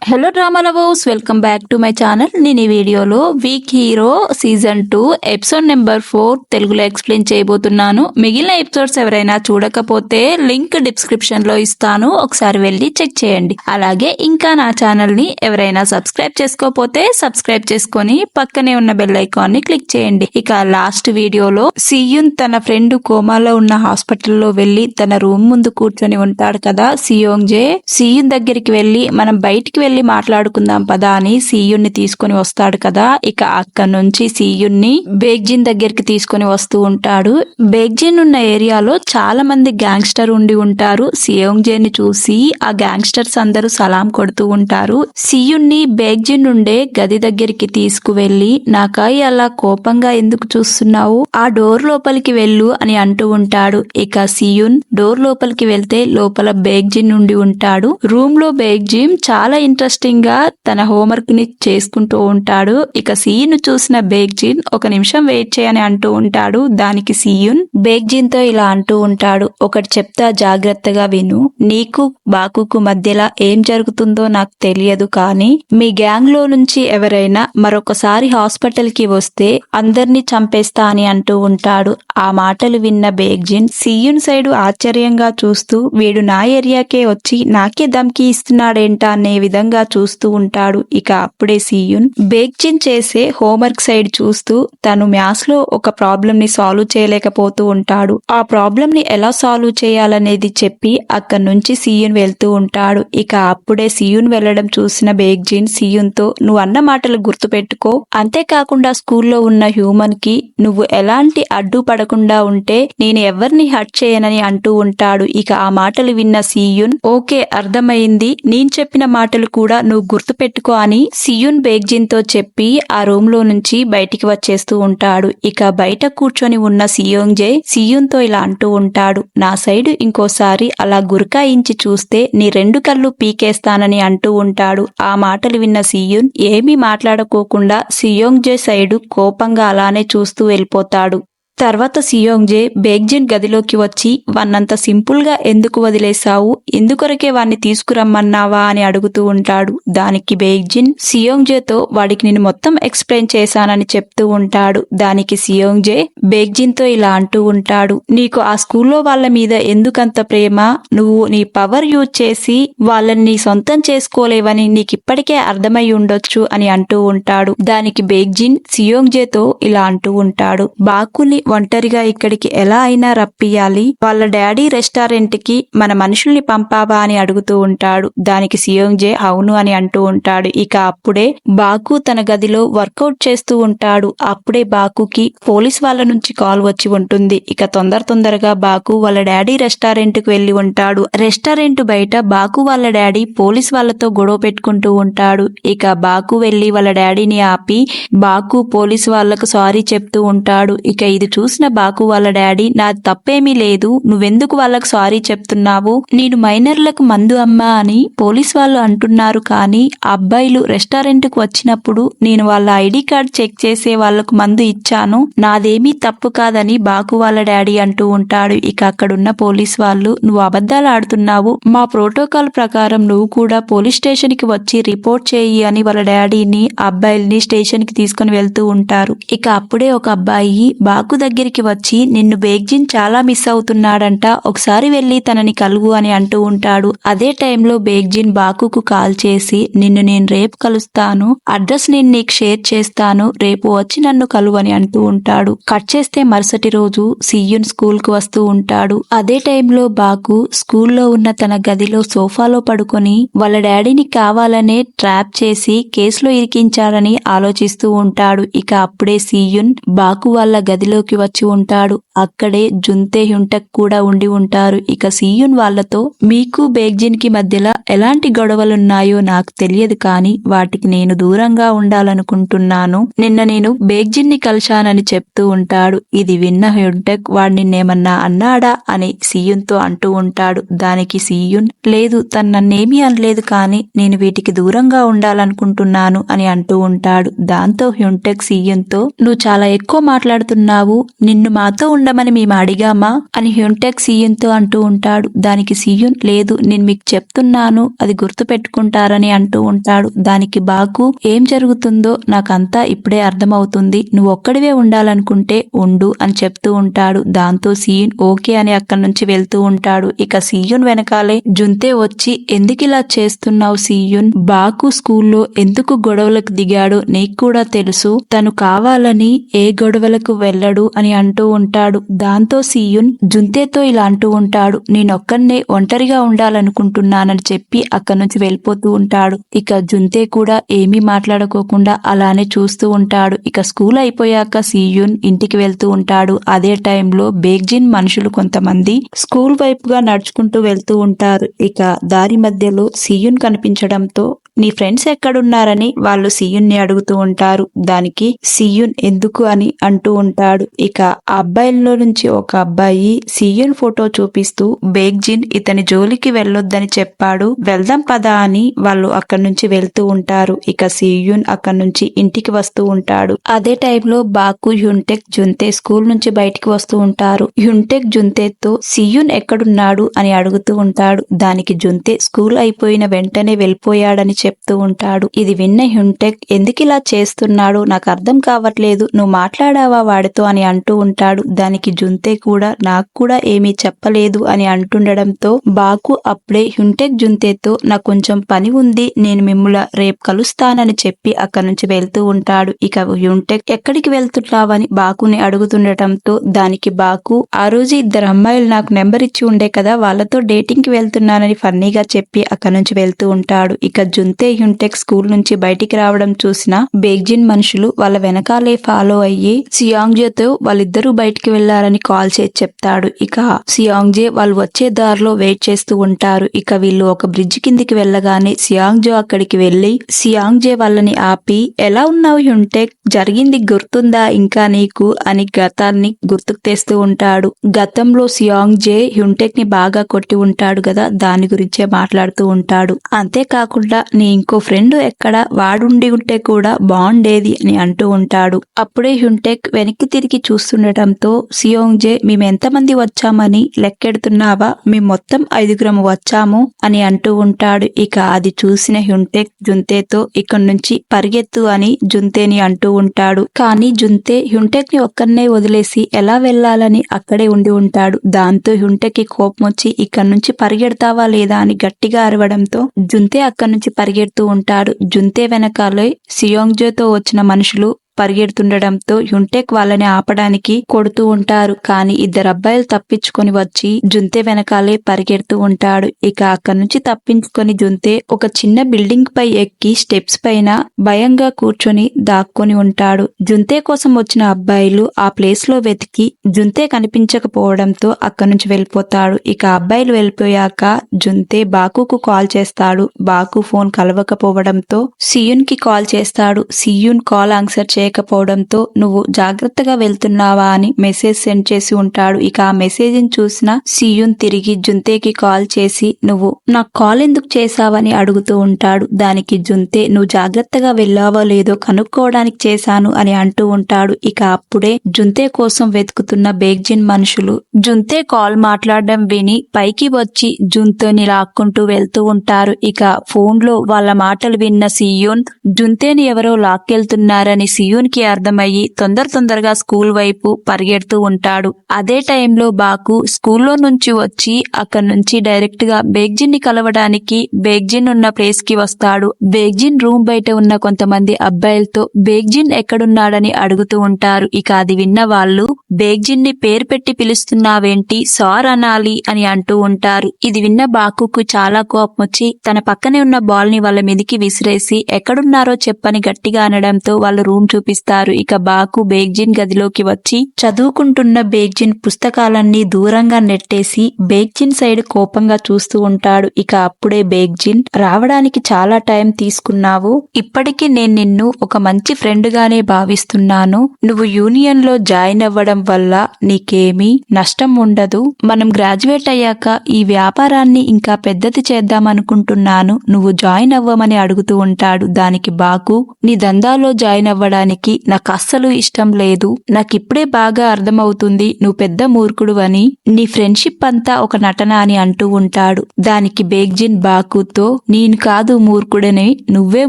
Hello drama lovers, welcome back to my channel. నేను ఈ వీడియోలో week hero season 2 episode number 4 తెలుగులో explain చేయబోతున్నాను. మిగిలిన ఎపిసోడ్స్ ఎవరైనా చూడకపోతే లింక్ డిస్క్రిప్షన్ లో ఇస్తాను, ఒకసారి వెళ్ళి చెక్ చేయండి. అలాగే ఇంకా నా ఛానల్ ని ఎవరైనా సబ్స్క్రైబ్ చేసుకోకపోతే సబ్స్క్రైబ్ చేసుకొని పక్కనే ఉన్న బెల్ ఐకాన్ ని క్లిక్ చేయండి. ఇక లాస్ట్ వీడియోలో సియున్ తన ఫ్రెండ్ కోమాలో ఉన్న హాస్పిటల్లో వెళ్లి తన రూమ్ ముందు కూర్చొని ఉంటాడు కదా సియోంగ్ జే. సియున్ దగ్గరికి వెళ్లి మనం బయటికి వెళ్లి మాట్లాడుకుందాం పదా అని సియున్ ని తీసుకుని వస్తాడు కదా. ఇక అక్కడ నుంచి సియున్ ని బేగ్జిన్ దగ్గరికి తీసుకుని వస్తూ ఉంటాడు. బేగ్జిన్ ఉన్న ఏరియాలో చాలా మంది గ్యాంగ్స్టర్ ఉండి ఉంటారు. సియోంగ్ జే ని చూసి ఆ గ్యాంగ్స్టర్స్ అందరూ సలాం కొడుతూ ఉంటారు. సియున్ ని బేగ్జిన్ ఉండే గది దగ్గరికి తీసుకువెళ్లి నాకాయి అలా కోపంగా ఎందుకు చూస్తున్నావు, ఆ డోర్ లోపలికి వెళ్ళు అని అంటూ ఉంటాడు. ఇక సియున్ డోర్ లోపలికి వెళ్తే లోపల బేగ్జిన్ ఉండి ఉంటాడు. రూమ్ లో బేగ్జిన్ చాలా ఇంట్రెస్టింగ్ గా తన హోంవర్క్ ని చేసుకుంటూ ఉంటాడు. ఇక సియున్ చూసిన బేగ్జిన్ ఒక నిమిషం వెయిట్ చేయని అంటూ ఉంటాడు. దానికి సియున్ బేగ్జిన్ తో ఇలా అంటూ ఉంటాడు, ఒకటి చెప్తా జాగ్రత్తగా విను. నీకు బాకుకు మధ్యలో ఏం జరుగుతుందో నాకు తెలియదు, కానీ మీ గ్యాంగ్ లో నుంచి ఎవరైనా మరొకసారి హాస్పిటల్ కి వస్తే అందర్నీ చంపేస్తా అని అంటూ ఉంటాడు. ఆ మాటలు విన్న బేగ్జిన్ సియున్ సైడు ఆశ్చర్యంగా చూస్తూ వీడు నా ఏరియాకే వచ్చి నాకే ధమ్కి ఇస్తున్నాడేంటా అనే విధంగా చూస్తూ ఉంటాడు. ఇక అప్పుడే సియున్ బేగ్జిన్ చేసే హోంవర్క్ సైడ్ చూస్తూ తను మ్యాథ్స్ లో ఒక ప్రాబ్లం ని సాల్వ్ చేయలేకపోతూ ఉంటాడు. ఆ ప్రాబ్లం ని ఎలా సాల్వ్ చేయాలనేది చెప్పి అక్కడి నుంచి సియున్ వెళ్తూ ఉంటాడు. ఇక అప్పుడే సియున్ వెళ్లడం చూసిన బేగ్జిన్ సియున్ తో నువ్వు అన్న మాటలు గుర్తు పెట్టుకో, అంతేకాకుండా స్కూల్లో ఉన్న హ్యూమన్ కి నువ్వు ఎలాంటి అడ్డు పడకుండా ఉంటే నేను ఎవరిని హర్ట్ చేయనని అంటూ ఉంటాడు. ఇక ఆ మాటలు విన్న సియున్ ఓకే అర్థమైంది, నేను చెప్పిన మాటలు కూడా నువ్వు గుర్తు పెట్టుకో అని సియున్ బేగ్జిన్ తో చెప్పి ఆ రూమ్ లో నుంచి బయటికి వచ్చేస్తూ ఉంటాడు. ఇక బయట కూర్చొని ఉన్న సియోంగ్ జే సియున్ తో ఇలా అంటూ ఉంటాడు, నా సైడు ఇంకోసారి అలా గురకాయించి చూస్తే నీ 2 కళ్ళు పీకేస్తానని అంటూ ఉంటాడు. ఆ మాటలు విన్న సియున్ ఏమీ మాట్లాడుకోకుండా సియోంగ్ జే సైడు కోపంగా అలానే చూస్తూ వెళ్ళిపోతాడు. తర్వాత సియోంగ్ జే బేగ్జిన్ గదిలోకి వచ్చి వాన్నంత సింపుల్ గా ఎందుకు వదిలేశావు, ఎందుకొరకే వాణ్ణి తీసుకురమ్మన్నావా అని అడుగుతూ ఉంటాడు. దానికి బేగ్జిన్ సియోంగ్ జేతో వాడికి నేను మొత్తం ఎక్స్ప్లెయిన్ చేశానని చెప్తూ ఉంటాడు. దానికి సియోంగ్ జే బేగ్జిన్ తో ఇలా అంటూ ఉంటాడు, నీకు ఆ స్కూల్లో వాళ్ళ మీద ఎందుకంత ప్రేమ, నువ్వు నీ పవర్ యూజ్ చేసి వాళ్ళని నీ సొంతం చేసుకోలేవని నీకిప్పటికే అర్థమై ఉండొచ్చు అని అంటూ ఉంటాడు. దానికి బేగ్జిన్ సియోంగ్ జేతో ఇలా అంటూ ఉంటాడు, బాకుని ఒంటరిగా ఇక్కడికి ఎలా అయినా రప్పియాలి, వాళ్ళ డాడీ రెస్టారెంట్ కి మన మనుషుల్ని పంపావా అని అడుగుతూ ఉంటాడు. దానికి సియోంగ్ జే అవును అని అంటూ ఉంటాడు. ఇక అప్పుడే బాకు తన గదిలో వర్కౌట్ చేస్తూ ఉంటాడు. అప్పుడే బాకుకి పోలీస్ వాళ్ళ నుంచి కాల్ వచ్చి ఉంటుంది. ఇక తొందరగా బాకు వాళ్ళ డాడీ రెస్టారెంట్ కు వెళ్లి ఉంటాడు. రెస్టారెంట్ బయట బాకు వాళ్ళ డాడీ పోలీస్ వాళ్ళతో గొడవ పెట్టుకుంటూ ఉంటాడు. ఇక బాకు వెళ్లి వాళ్ళ డాడీని ఆపి బాకు పోలీస్ వాళ్లకు సారీ చెప్తూ ఉంటాడు. ఇక ఇది చూసిన బాకు వాళ్ళ డాడీ నాది తప్పేమీ లేదు, నువ్వెందుకు వాళ్ళకు సారీ చెప్తున్నావు, నేను మైనర్లకు మందు అమ్మా అని పోలీస్ వాళ్ళు అంటున్నారు, కానీ అబ్బాయిలు రెస్టారెంట్ కు వచ్చినప్పుడు నేను వాళ్ళ ఐడి కార్డ్ చెక్ చేసే వాళ్లకు మందు ఇచ్చాను, నాదేమీ తప్పు కాదని బాకు వాళ్ళ డాడీ అంటూ ఉంటాడు. ఇక అక్కడున్న పోలీస్ వాళ్ళు నువ్వు అబద్ధాలు ఆడుతున్నావు, మా ప్రోటోకాల్ ప్రకారం నువ్వు కూడా పోలీస్ స్టేషన్ కి వచ్చి రిపోర్ట్ చేయి అని వాళ్ళ డాడీని అబ్బాయిల్ని స్టేషన్ కి తీసుకుని వెళ్తూ ఉంటారు. ఇక అప్పుడే ఒక అబ్బాయి బాకు దగ్గరికి వచ్చి నిన్ను బేగ్జిన్ చాలా మిస్ అవుతున్నాడంట, ఒకసారి వెళ్లి తనని కలువు అని అంటూ ఉంటాడు. అదే టైంలో బేగ్జిన్ బాకుకు కాల్ చేసి నిన్ను నేను రేపు కలుస్తాను, అడ్రస్ నేను నీకు షేర్ చేస్తాను, రేపు వచ్చి నన్ను కలువు అని అంటూ ఉంటాడు. కట్ చేస్తే మరుసటి రోజు సియున్ స్కూల్ కు వస్తూ ఉంటాడు. అదే టైంలో బాకు స్కూల్లో ఉన్న తన గదిలో సోఫాలో పడుకొని వాళ్ళ డాడీని కావాలనే ట్రాప్ చేసి కేసులో ఇరికించాడని ఆలోచిస్తూ ఉంటాడు. ఇక అప్పుడే సియున్ బాకు వాళ్ళ గదిలోకి వచ్చి ఉంటాడు. అక్కడే జుంతే హ్యుంటక్ కూడా ఉండి ఉంటారు. ఇక సియున్ వాళ్లతో మీకు బేగ్జిన్ కి మధ్యలో ఎలాంటి గొడవలున్నాయో నాకు తెలియదు, కానీ వాటికి నేను దూరంగా ఉండాలనుకుంటున్నాను, నిన్న నేను బేగ్జిన్ ని కలిశానని చెప్తూ ఉంటాడు. ఇది విన్న హ్యుంటక్ వాడు నిన్నేమన్నా అన్నాడా అని సియున్ తో అంటూ ఉంటాడు. దానికి సియున్ లేదు తను నన్నేమీ అనలేదు, కానీ నేను వీటికి దూరంగా ఉండాలనుకుంటున్నాను అని అంటూ ఉంటాడు. దాంతో హ్యుంటక్ సియున్ తో నువ్వు చాలా ఎక్కువ మాట్లాడుతున్నావు, నిన్ను మాతో ఉండమని మేము అడిగామా అని హ్యున్టెక్ సియున్తో అంటూ ఉంటాడు. దానికి సియున్ లేదు నేను మీకు చెప్తున్నాను అది గుర్తు పెట్టుకుంటారని అంటూ ఉంటాడు. దానికి బాకు ఏం జరుగుతుందో నాకంతా ఇప్పుడే అర్థమవుతుంది, నువ్వు ఒక్కడివే ఉండాలనుకుంటే ఉండు అని చెప్తూ ఉంటాడు. దాంతో సియున్ ఓకే అని అక్కడి నుంచి వెళ్తూ ఉంటాడు. ఇక సియున్ వెనకాలే జుంతే వచ్చి ఎందుకిలా చేస్తున్నావు సియున్, బాకు స్కూల్లో ఎందుకు గొడవలకు దిగాడో నీకు కూడా తెలుసు, తను కావాలని ఏ గొడవలకు వెళ్ళడు అని అంటూ ఉంటాడు. దాంతో సియున్ జుంతేతో ఇలా అంటూ ఉంటాడు, నేనొక్కన్నే ఒంటరిగా ఉండాలనుకుంటున్నానని చెప్పి అక్కడి నుంచి వెళ్ళిపోతూ ఉంటాడు. ఇక జుంతే కూడా ఏమీ మాట్లాడుకోకుండా అలానే చూస్తూ ఉంటాడు. ఇక స్కూల్ అయిపోయాక సియున్ ఇంటికి వెళ్తూ ఉంటాడు. అదే టైంలో బేగ్జిన్ మనుషులు కొంతమంది స్కూల్ వైపుగా నడుచుకుంటూ వెళ్తూ ఉంటారు. ఇక దారి మధ్యలో సియున్ కనిపించడంతో నీ ఫ్రెండ్స్ ఎక్కడున్నారని వాళ్ళు సియున్ ని అడుగుతూ ఉంటారు. దానికి సియున్ ఎందుకు అని అంటూ ఉంటాడు. ఇక ఆ అబ్బాయిల్లో నుంచి ఒక అబ్బాయి సియున్ ఫోటో చూపిస్తూ బేగ్జిన్ ఇతని జోలికి వెళ్ళొద్దని చెప్పాడు, వెళ్దాం పదా అని వాళ్ళు అక్కడి నుంచి వెళ్తూ ఉంటారు. ఇక సియున్ అక్కడి నుంచి ఇంటికి వస్తూ ఉంటాడు. అదే టైంలో బాకు హ్యున్టెక్ జుంతే స్కూల్ నుంచి బయటికి వస్తూ ఉంటారు. హ్యున్టెక్ జుంతేతో సియున్ ఎక్కడున్నాడు అని అడుగుతూ ఉంటాడు. దానికి జుంతే స్కూల్ అయిపోయిన వెంటనే వెళ్ళిపోయాడని చెప్తూ ఉంటాడు. ఇది విన్న హ్యున్టెక్ ఎందుకిలా చేస్తున్నాడు నాకు అర్థం కావట్లేదు, నువ్వు మాట్లాడావా వాడితో అని అంటూ ఉంటాడు. దానికి జుంతే కూడా నాకు కూడా ఏమీ చెప్పలేదు అని అంటుండడంతో బాకు అప్పుడే హ్యున్టెక్ జుంతేతో నాకు కొంచెం పని ఉంది, నేను మిమ్మల్ని రేపు కలుస్తానని చెప్పి అక్కడి నుంచి వెళ్తూ ఉంటాడు. ఇక హ్యున్టెక్ ఎక్కడికి వెళ్తున్నావని బాకుని అడుగుతుండటంతో దానికి బాకు ఆ రోజు ఇద్దరు అమ్మాయిలు నాకు నెంబర్ ఇచ్చి ఉండే కదా వాళ్ళతో డేటింగ్ కి వెళ్తున్నానని ఫన్నీగా చెప్పి అక్కడి నుంచి వెళ్తూ ఉంటాడు. ఇక జుంతే హ్యున్టెక్ స్కూల్ నుంచి బయటికి రావడం చూసిన బేగ్జిన్ మనుషులు వాళ్ళ వెనకాలే ఫాలో అయ్యి సియాంగ్జేతో వాళ్ళిద్దరూ బయటికి వెళ్లారని కాల్ చేసి చెప్తాడు. ఇక సియాంగ్జే వాళ్ళు వచ్చే దారిలో వెయిట్ చేస్తూ ఉంటారు. ఇక వీళ్ళు ఒక బ్రిడ్జ్ కిందికి వెళ్ళగానే సియాంగ్జో అక్కడికి వెళ్లి సియాంగ్జే వాళ్ళని ఆపి ఎలా ఉన్నావు హ్యున్టెక్, జరిగింది గుర్తుందా ఇంకా నీకు అని గతాన్ని గుర్తుకు తెస్తూ ఉంటాడు. గతంలో సియాంగ్జే హ్యున్టెక్ ని బాగా కొట్టి ఉంటాడు కదా, దాని గురించే మాట్లాడుతూ ఉంటాడు. అంతేకాకుండా నీ ఇంకో ఫ్రెండ్ ఎక్కడ, వాడుండి ఉంటే కూడా బాగుండేది అని అంటూ ఉంటాడు. అప్పుడే హ్యున్టెక్ వెనక్కి తిరిగి చూస్తుండటంతో సియాంగ్జే మేమెంతమంది వచ్చామని లెక్కెడుతున్నావా, మేము మొత్తం 5 వచ్చాము అని అంటూ ఉంటాడు. ఇక అది చూసిన హ్యున్టెక్ జుంతేతో ఇక్కడి నుంచి పరిగెత్తు అని జుంతేని అంటూ ఉంటాడు. కానీ జుంతే హ్యున్టెక్ ని ఒక్కరినే వదిలేసి ఎలా వెళ్లాలని అక్కడే ఉండి ఉంటాడు. దాంతో హ్యున్టెక్ కి కోపం వచ్చి ఇక్కడి నుంచి పరిగెడతావా లేదా అని గట్టిగా అరవడంతో జుంతే అక్కడి నుంచి పరిగెడుతూ ఉంటాడు. జుంతే వెనకాలే సియాంగ్జేతో వచ్చిన మనుషులు పరిగెడుతుండడంతో హ్యున్టెక్ వాళ్ళని ఆపడానికి కొడుతూ ఉంటారు. కానీ ఇద్దరు అబ్బాయిలు తప్పించుకొని వచ్చి జుంతే వెనకాలే పరిగెడుతూ ఉంటాడు. ఇక అక్కడి నుంచి తప్పించుకొని జుంతే ఒక చిన్న బిల్డింగ్ పై ఎక్కి స్టెప్స్ పైన భయంగా కూర్చొని దాక్కొని ఉంటాడు. జుంతే కోసం వచ్చిన అబ్బాయిలు ఆ ప్లేస్ లో వెతికి జుంతే కనిపించకపోవడంతో అక్కడి నుంచి వెళ్ళిపోతాడు. ఇక అబ్బాయిలు వెళ్ళిపోయాక జుంతే బాకుకు కాల్ చేస్తాడు. బాకు ఫోన్ కలవకపోవడంతో సియున్ కి కాల్ చేస్తాడు. సియున్ కాల్ ఆన్సర్ చేయకపోవడంతో నువ్వు జాగ్రత్తగా వెళ్తున్నావా అని మెసేజ్ సెండ్ చేసి ఉంటాడు. ఇక ఆ మెసేజ్ ని చూసిన సియున్ తిరిగి జుంతేకి కాల్ చేసి నువ్వు నాకు కాల్ ఎందుకు చేశావని అడుగుతూ ఉంటాడు. దానికి జుంతే నువ్వు జాగ్రత్తగా వెళ్ళావో లేదో కనుక్కోవడానికి చేశాను అని అంటూ ఉంటాడు. ఇక అప్పుడే జుంతే కోసం వెతుకుతున్న బేగ్జిన్ మనుషులు జుంతే కాల్ మాట్లాడడం విని పైకి వచ్చి జుంతేని లాక్కుంటూ వెళ్తూ ఉంటారు. ఇక ఫోన్ లో వాళ్ళ మాటలు విన్న సియున్ జుంతేని ఎవరో లాక్కెళ్తున్నారని సియున్ కి అర్థమయ్యి తొందరగా స్కూల్ వైపు పరిగెడుతూ ఉంటాడు. అదే టైంలో బాకు స్కూల్లో నుంచి వచ్చి అక్కడి నుంచి డైరెక్ట్ గా బేగ్జిన్ ని కలవడానికి బేగ్జిన్ ఉన్న ప్లేస్ కి వస్తాడు. బేగ్జిన్ రూమ్ బయట ఉన్న కొంతమంది అబ్బాయిలతో బేగ్జిన్ ఎక్కడున్నాడని అడుగుతూ ఉంటారు. ఇక అది విన్న వాళ్ళు బేగ్జిన్ ని పేరు పెట్టి పిలుస్తున్నావేంటి, సార్ అనాలి అని అంటూ ఉంటారు. ఇది విన్న బాకుకు చాలా కోపం వచ్చి తన పక్కనే ఉన్న బాల్ ని వాళ్ళ మీదికి విసిరేసి ఎక్కడున్నారో చెప్పని గట్టిగా అనడంతో వాళ్ళు రూమ్ చూపిస్తారు. ఇక బాకు బేగ్జిన్ గదిలోకి వచ్చి చదువుకుంటున్న బేగ్జిన్ పుస్తకాలన్నీ దూరంగా నెట్టేసి బేగ్జిన్ సైడ్ కోపంగా చూస్తూ ఉంటాడు. ఇక అప్పుడే బేగ్జిన్ రావడానికి చాలా టైం తీసుకున్నావు, ఇప్పటికీ నేను నిన్ను ఒక మంచి ఫ్రెండ్ గానే భావిస్తున్నాను, నువ్వు యూనియన్ లో జాయిన్ అవ్వడం వల్ల నీకేమీ నష్టం ఉండదు, మనం గ్రాడ్యుయేట్ అయ్యాక ఈ వ్యాపారాన్ని ఇంకా పెద్దది చేద్దామనుకుంటున్నాను, నువ్వు జాయిన్ అవ్వమని అడుగుతూ ఉంటాడు. దానికి బాకు నీ దందాలో జాయిన్ అవ్వడానికి చేయడానికి నాకు అస్సలు ఇష్టం లేదు. నాకిప్పుడే బాగా అర్థమవుతుంది నువ్వు పెద్ద మూర్ఖుడు అని. నీ ఫ్రెండ్షిప్ అంతా ఒక నటన అని అంటూ ఉంటాడు. దానికి బేగ్జిన్ బాకుతో నేను కాదు మూర్ఖుడని, నువ్వే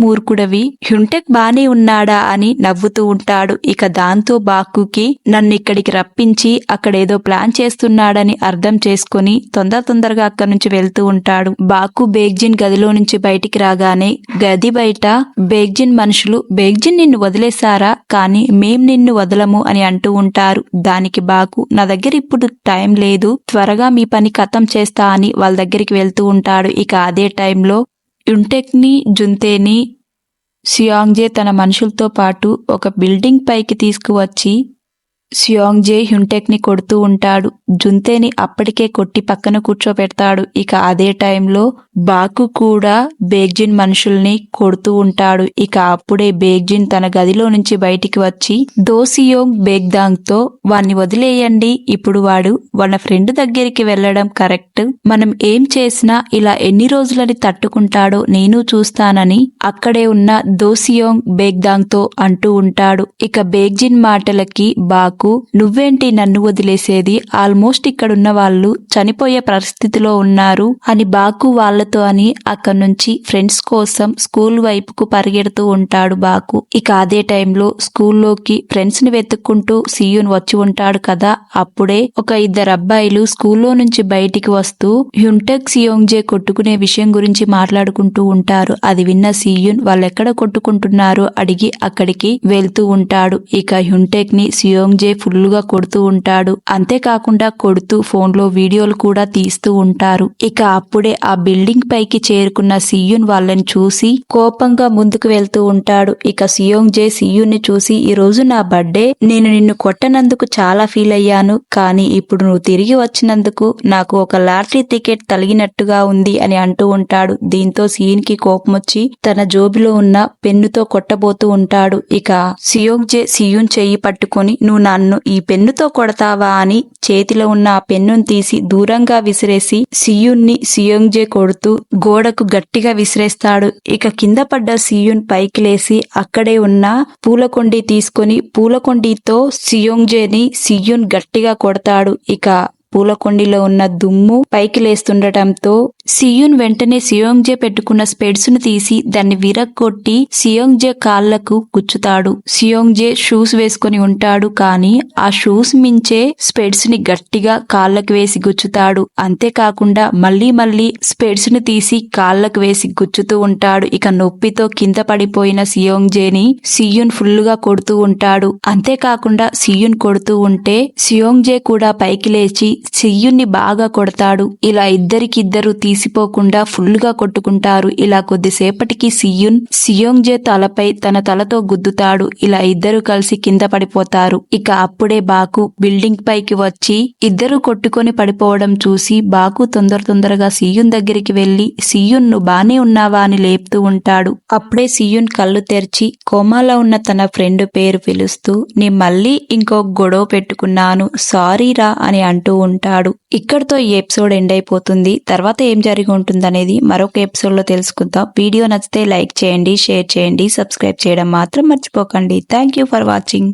మూర్ఖుడవి, హ్యుంటెక్ బానే ఉన్నాడా అని నవ్వుతూ ఉంటాడు. ఇక దాంతో బాకుకి నన్ను ఇక్కడికి రప్పించి అక్కడేదో ప్లాన్ చేస్తున్నాడని అర్థం చేసుకుని తొందరగా అక్కడి నుంచి వెళ్తూ ఉంటాడు. బాకు బేగ్జిన్ గదిలో నుంచి బయటికి రాగానే గది బయట బేగ్జిన్ మనుషులు బేగ్జిన్ నిన్ను వదిలేశారా, కానీ మేం నిన్ను వదలము అని అంటూ ఉంటారు. దానికి బాకు నా దగ్గర ఇప్పుడు టైం లేదు, త్వరగా మీ పని ఖతం చేస్తా అని వాళ్ళ దగ్గరికి వెళ్తూ ఉంటాడు. ఇక అదే టైంలో యుంటెక్ ని జుంతేని సియాంగ్జే తన మనుషులతో పాటు ఒక బిల్డింగ్ పైకి తీసుకువచ్చి సియాంగ్జే హ్యుంటెక్ ని కొడుతూ ఉంటాడు. జుంతేని అప్పటికే కొట్టి పక్కన కూర్చోబెడతాడు. ఇక అదే టైంలో బాకు కూడా బేగ్జిన్ మనుషుల్ని కొడుతూ ఉంటాడు. ఇక అప్పుడే బేగ్జిన్ తన గదిలో నుంచి బయటికి వచ్చి దోసియోంగ్ బేగ్దాంగ్ తో వాణ్ణి వదిలేయండి, ఇప్పుడు వాడు వాళ్ళ ఫ్రెండ్ దగ్గరికి వెళ్లడం కరెక్ట్, మనం ఏం చేసినా ఇలా ఎన్ని రోజులని తట్టుకుంటాడో నేను చూస్తానని అక్కడే ఉన్న దోసియోంగ్ బేగ్దాంగ్ తో అంటూ ఉంటాడు. ఇక బేగ్జిన్ మాటలకి బాకు నువ్వేంటి నన్ను వదిలేసేది, ఆల్మోస్ట్ ఇక్కడున్న వాళ్ళు చనిపోయే పరిస్థితిలో ఉన్నారు అని బాకు వాళ్లతో అని అక్కడి నుంచి ఫ్రెండ్స్ కోసం స్కూల్ వైపుకు పరిగెడుతూ ఉంటాడు బాకు. ఇక అదే టైంలో స్కూల్లోకి ఫ్రెండ్స్ ని వెతుక్కుంటూ సియూన్ వచ్చి ఉంటాడు కదా. అప్పుడే ఒక ఇద్దరు అబ్బాయిలు స్కూల్లో నుంచి బయటికి వస్తూ హ్యుంటెక్ సియోంగ్జే కొట్టుకునే విషయం గురించి మాట్లాడుకుంటూ ఉంటారు. అది విన్న సియూన్ వాళ్ళెక్కడ కొట్టుకుంటున్నారో అడిగి అక్కడికి వెళ్తూ ఉంటాడు. ఇక హ్యుంటెక్ ని సియోంగ్జే ఫుల్లుగా కొడుతూ ఉంటాడు. అంతేకాకుండా కొడుతూ ఫోన్లో వీడియోలు కూడా తీస్తూ ఉంటారు. ఇక అప్పుడే ఆ బిల్డింగ్ పైకి చేరుకున్న సియూన్ వాళ్ళని చూసి కోపంగా ముందుకు వెళ్తూ ఉంటాడు. ఇక సియోంగ్జే సియూన్ ని చూసి ఈ రోజు నా బర్త్డే, నేను నిన్ను కొట్టనందుకు చాలా ఫీల్ అయ్యాను, కానీ ఇప్పుడు నువ్వు తిరిగి వచ్చినందుకు నాకు ఒక లాటరీ టికెట్ తగిలినట్టుగా ఉంది అని అంటూ ఉంటాడు. దీంతో సియూన్ కి కోపం వచ్చి తన జోబిలో ఉన్న పెన్నుతో కొట్టబోతూ ఉంటాడు. ఇక సియోంగ్జే సియూన్ చెయ్యి పట్టుకొని నువ్వు నన్ను ఈ పెన్నుతో కొడతావా అని చేతిలో ఉన్న ఆ పెన్నును తీసి దూరంగా విసిరేసి సియూన్ ని సియోంగ్జే కొడుతూ గోడకు గట్టిగా విసిరేస్తాడు. ఇక కింద పడ్డ సియూన్ పైకి లేసి అక్కడే ఉన్న పూలకొండి తీసుకొని పూలకొండితో సియోంగ్జేని సియూన్ గట్టిగా కొడతాడు. ఇక పూలకొండిలో ఉన్న దుమ్ము పైకి లేస్తుండటంతో సియూన్ వెంటనే సియోంగ్జే పెట్టుకున్న స్పెడ్స్ ను తీసి దాన్ని విరగ్గొట్టి సియోంగ్జే కాళ్లకు గుచ్చుతాడు. సియోంగ్జే షూస్ వేసుకుని ఉంటాడు, కానీ ఆ షూస్ మించే స్పెడ్స్ ని గట్టిగా కాళ్లకు వేసి గుచ్చుతాడు. అంతేకాకుండా మళ్లీ స్పెడ్స్ ను తీసి కాళ్లకు వేసి గుచ్చుతూ ఉంటాడు. ఇక నొప్పితో కింద పడిపోయిన సియోంగ్జేని సియూన్ ఫుల్లుగా కొడుతూ ఉంటాడు. అంతేకాకుండా సియూన్ కొడుతూ ఉంటే సియోంగ్జే కూడా పైకి లేచి సియూన్ ని బాగా కొడతాడు. ఇలా ఇద్దరికిద్దరు తీసిపోకుండా ఫుల్గా కొట్టుకుంటారు. ఇలా కొద్దిసేపటికి సియూన్ సియోంగ్జే తలపై తన తలతో గుద్దుతాడు. ఇలా ఇద్దరు కలిసి కింద పడిపోతారు. ఇక అప్పుడే బాకు బిల్డింగ్ పైకి వచ్చి ఇద్దరు కొట్టుకొని పడిపోవడం చూసి బాకు తొందరగా సియూన్ దగ్గరికి వెళ్లి సియూన్ ను బానే ఉన్నావా అని లేపుతూ ఉంటాడు. అప్పుడే సియూన్ కళ్ళు తెరిచి కోమాలో ఉన్న తన ఫ్రెండ్ పేరు పిలుస్తూ నీ మళ్ళీ ఇంకో గొడవ పెట్టుకున్నాను, సారీరా అని అంటూ ఉంటాడు. ఇక్కడితో ఈ ఎపిసోడ్ ఎండ్ అయిపోతుంది. తర్వాత ఏం జరిగి ఉంటుందనేది మరొక ఎపిసోడ్ లో తెలుసుకుందాం. వీడియో నచ్చితే లైక్ చేయండి, షేర్ చేయండి, సబ్స్క్రైబ్ చేయడం మాత్రం మర్చిపోకండి. Thank you for watching.